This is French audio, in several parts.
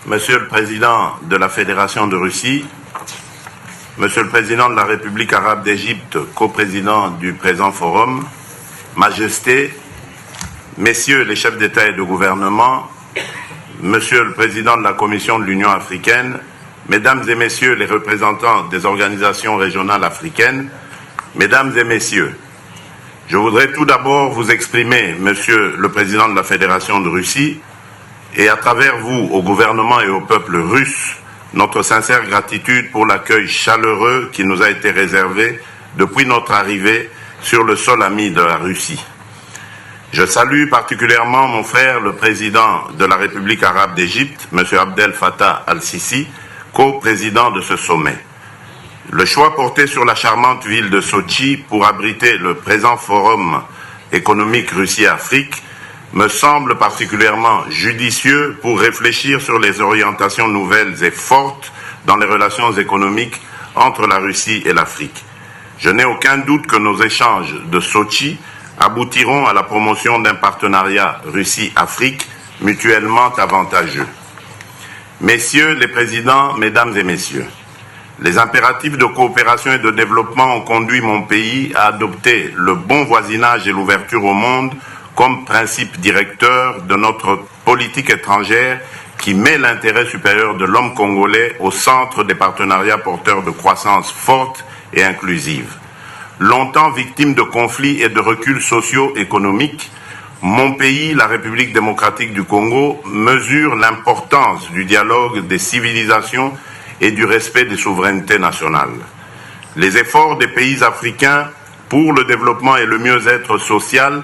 Monsieur le Président de la Fédération de Russie, Monsieur le Président de la République arabe d'Égypte, coprésident du présent forum, Majesté, Messieurs les chefs d'État et de gouvernement, Monsieur le Président de la Commission de l'Union africaine, Mesdames et Messieurs les représentants des organisations régionales africaines, Mesdames et Messieurs, je voudrais tout d'abord vous exprimer, Monsieur le Président de la Fédération de Russie, et à travers vous, au gouvernement et au peuple russe, notre sincère gratitude pour l'accueil chaleureux qui nous a été réservé depuis notre arrivée sur le sol ami de la Russie. Je salue particulièrement mon frère, le président de la République arabe d'Égypte, M. Abdel Fattah al-Sisi, co-président de ce sommet. Le choix porté sur la charmante ville de Sotchi pour abriter le présent forum économique Russie-Afrique me semble particulièrement judicieux pour réfléchir sur les orientations nouvelles et fortes dans les relations économiques entre la Russie et l'Afrique. Je n'ai aucun doute que nos échanges de Sotchi aboutiront à la promotion d'un partenariat Russie-Afrique mutuellement avantageux. Messieurs les présidents, Mesdames et Messieurs, les impératifs de coopération et de développement ont conduit mon pays à adopter le bon voisinage et l'ouverture au monde comme principe directeur de notre politique étrangère qui met l'intérêt supérieur de l'homme congolais au centre des partenariats porteurs de croissance forte et inclusive. Longtemps victime de conflits et de reculs socio-économiques, mon pays, la République démocratique du Congo, mesure l'importance du dialogue des civilisations et du respect des souverainetés nationales. Les efforts des pays africains pour le développement et le mieux-être social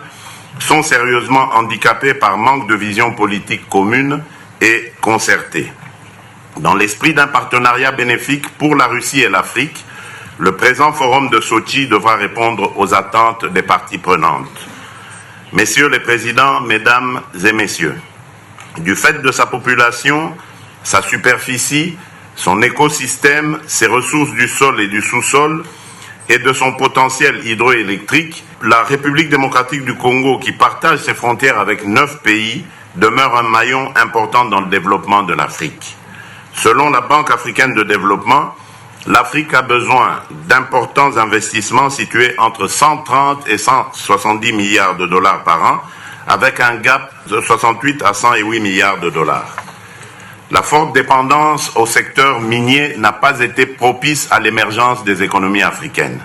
sont sérieusement handicapés par manque de vision politique commune et concertée. Dans l'esprit d'un partenariat bénéfique pour la Russie et l'Afrique, le présent forum de Sotchi devra répondre aux attentes des parties prenantes. Messieurs les présidents, Mesdames et Messieurs, du fait de sa population, sa superficie, son écosystème, ses ressources du sol et du sous-sol, et de son potentiel hydroélectrique, la République démocratique du Congo, qui partage ses frontières avec 9 pays, demeure un maillon important dans le développement de l'Afrique. Selon la Banque africaine de développement, l'Afrique a besoin d'importants investissements situés entre 130 et 170 milliards de dollars par an, avec un gap de 68 à 108 milliards de dollars. La forte dépendance au secteur minier n'a pas été propice à l'émergence des économies africaines.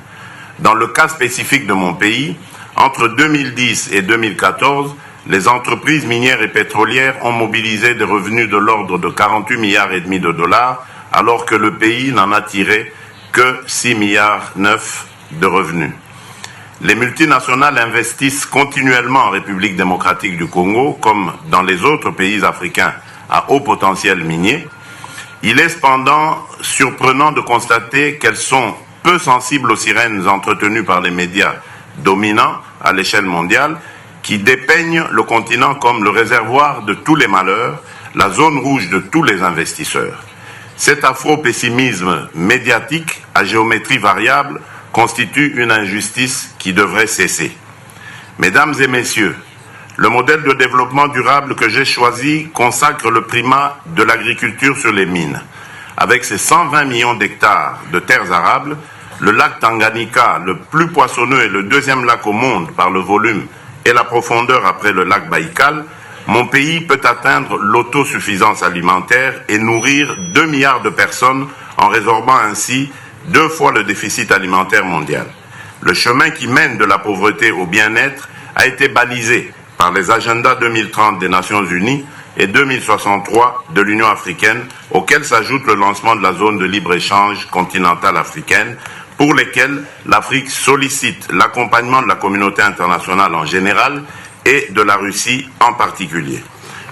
Dans le cas spécifique de mon pays, entre 2010 et 2014, les entreprises minières et pétrolières ont mobilisé des revenus de l'ordre de 48 milliards et demi de dollars, alors que le pays n'en a tiré que 6 milliards 9 de revenus. Les multinationales investissent continuellement en République démocratique du Congo, comme dans les autres pays africains à haut potentiel minier. Il est cependant surprenant de constater qu'elles sont peu sensibles aux sirènes entretenues par les médias dominants à l'échelle mondiale qui dépeignent le continent comme le réservoir de tous les malheurs, la zone rouge de tous les investisseurs. Cet afro-pessimisme médiatique à géométrie variable constitue une injustice qui devrait cesser. Mesdames et Messieurs, le modèle de développement durable que j'ai choisi consacre le primat de l'agriculture sur les mines. Avec ses 120 millions d'hectares de terres arables, le lac Tanganyika, le plus poissonneux et le deuxième lac au monde par le volume et la profondeur après le lac Baïkal, mon pays peut atteindre l'autosuffisance alimentaire et nourrir 2 milliards de personnes en résorbant ainsi 2 fois le déficit alimentaire mondial. Le chemin qui mène de la pauvreté au bien-être a été balisé par les agendas 2030 des Nations Unies et 2063 de l'Union africaine, auxquels s'ajoute le lancement de la zone de libre-échange continentale africaine, pour lesquels l'Afrique sollicite l'accompagnement de la communauté internationale en général et de la Russie en particulier.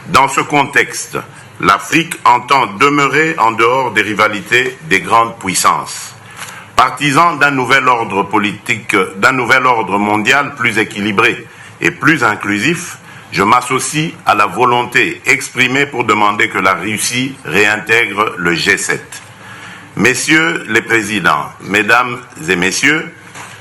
Dans ce contexte, l'Afrique entend demeurer en dehors des rivalités des grandes puissances. Partisan d'un nouvel ordre politique, d'un nouvel ordre mondial plus équilibré et plus inclusif, je m'associe à la volonté exprimée pour demander que la Russie réintègre le G7. Messieurs les présidents, Mesdames et Messieurs,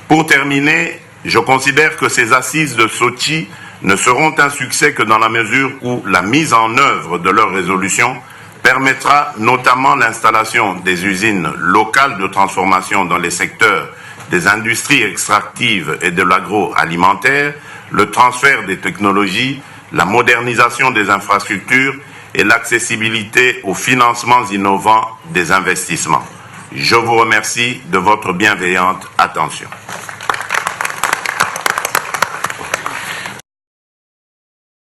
pour terminer, je considère que ces assises de Sotchi ne seront un succès que dans la mesure où la mise en œuvre de leurs résolutions permettra notamment l'installation des usines locales de transformation dans les secteurs des industries extractives et de l'agroalimentaire, le transfert des technologies, la modernisation des infrastructures et l'accessibilité aux financements innovants des investissements. Je vous remercie de votre bienveillante attention.